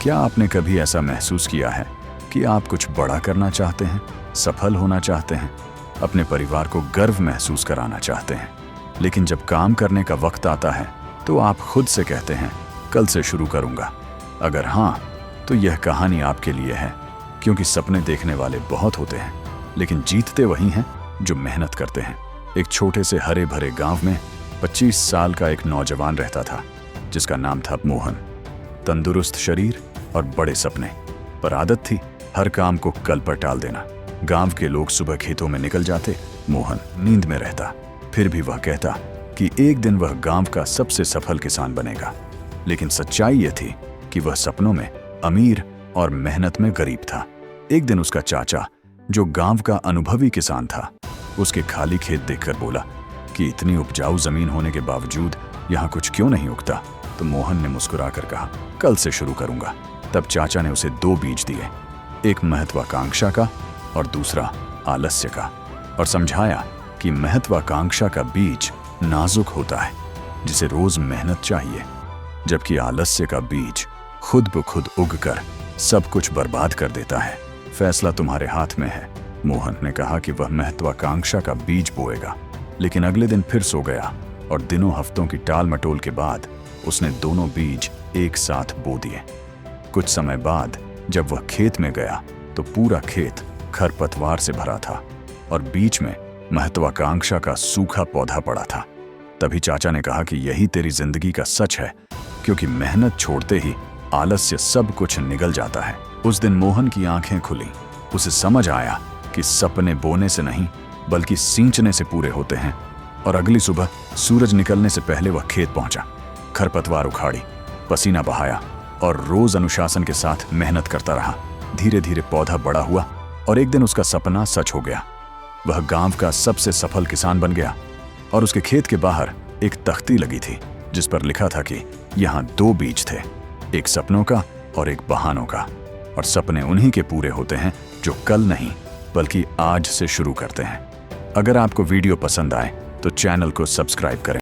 क्या आपने कभी ऐसा महसूस किया है कि आप कुछ बड़ा करना चाहते हैं, सफल होना चाहते हैं, अपने परिवार को गर्व महसूस कराना चाहते हैं, लेकिन जब काम करने का वक्त आता है तो आप खुद से कहते हैं कल से शुरू करूंगा? अगर हाँ, तो यह कहानी आपके लिए है, क्योंकि सपने देखने वाले बहुत होते हैं, लेकिन जीतते वही हैं जो मेहनत करते हैं। एक छोटे से हरे भरे गांव में 25 साल का एक नौजवान रहता था, जिसका नाम था मोहन। तंदुरुस्त शरीर और बड़े सपने, पर आदत थी हर काम को कल पर टाल देना। गांव के लोग सुबह खेतों में निकल जाते, मोहन नींद में रहता। फिर भी वह कहता कि एक दिन वह गांव का सबसे सफल किसान बनेगा। लेकिन सच्चाई यह थी कि वह सपनों में अमीर और मेहनत में गरीब था। एक दिन उसका चाचा, जो गांव का अनुभवी किसान था, उसके खाली खेत देखकर बोला कि इतनी उपजाऊ जमीन होने के बावजूद यहाँ कुछ क्यों नहीं उगता? तो मोहन ने मुस्कुराकर कहा, कल से शुरू करूंगा। तब चाचा ने उसे 2 बीज दिए, एक महत्वाकांक्षा का और दूसरा आलस्य का, और समझाया कि महत्वाकांक्षा का बीज नाजुक होता है, जिसे रोज मेहनत चाहिए, जबकि आलस्य का बीज खुद ब खुद उगकर सब कुछ बर्बाद कर देता है। फैसला तुम्हारे हाथ में है। मोहन ने कहा कि वह महत्वाकांक्षा का बीज बोएगा, लेकिन अगले दिन फिर सो गया और दिनों हफ्तों की टाल मटोल के बाद उसने दोनों बीज एक साथ बो दिए। कुछ समय बाद जब वह खेत में गया तो पूरा खेत खरपतवार से भरा था और बीच में महत्वाकांक्षा का सूखा पौधा पड़ा था। तभी चाचा ने कहा कि यही तेरी जिंदगी का सच है, क्योंकि मेहनत छोड़ते ही आलस्य सब कुछ निगल जाता है। उस दिन मोहन की आंखें खुली। उसे समझ आया कि सपने बोने से नहीं बल्कि सींचने से पूरे होते हैं। और अगली सुबह सूरज निकलने से पहले वह खेत पहुंचा, खरपतवार उखाड़ी, पसीना बहाया और रोज अनुशासन के साथ मेहनत करता रहा। धीरे धीरे पौधा बड़ा हुआ और एक दिन उसका सपना सच हो गया। वह गांव का सबसे सफल किसान बन गया और उसके खेत के बाहर एक तख्ती लगी थी, जिस पर लिखा था कि यहाँ 2 बीज थे, एक सपनों का और एक बहानों का। और सपने उन्हीं के पूरे होते हैं जो कल नहीं बल्कि आज से शुरू करते हैं। अगर आपको वीडियो पसंद आए तो चैनल को सब्सक्राइब करें।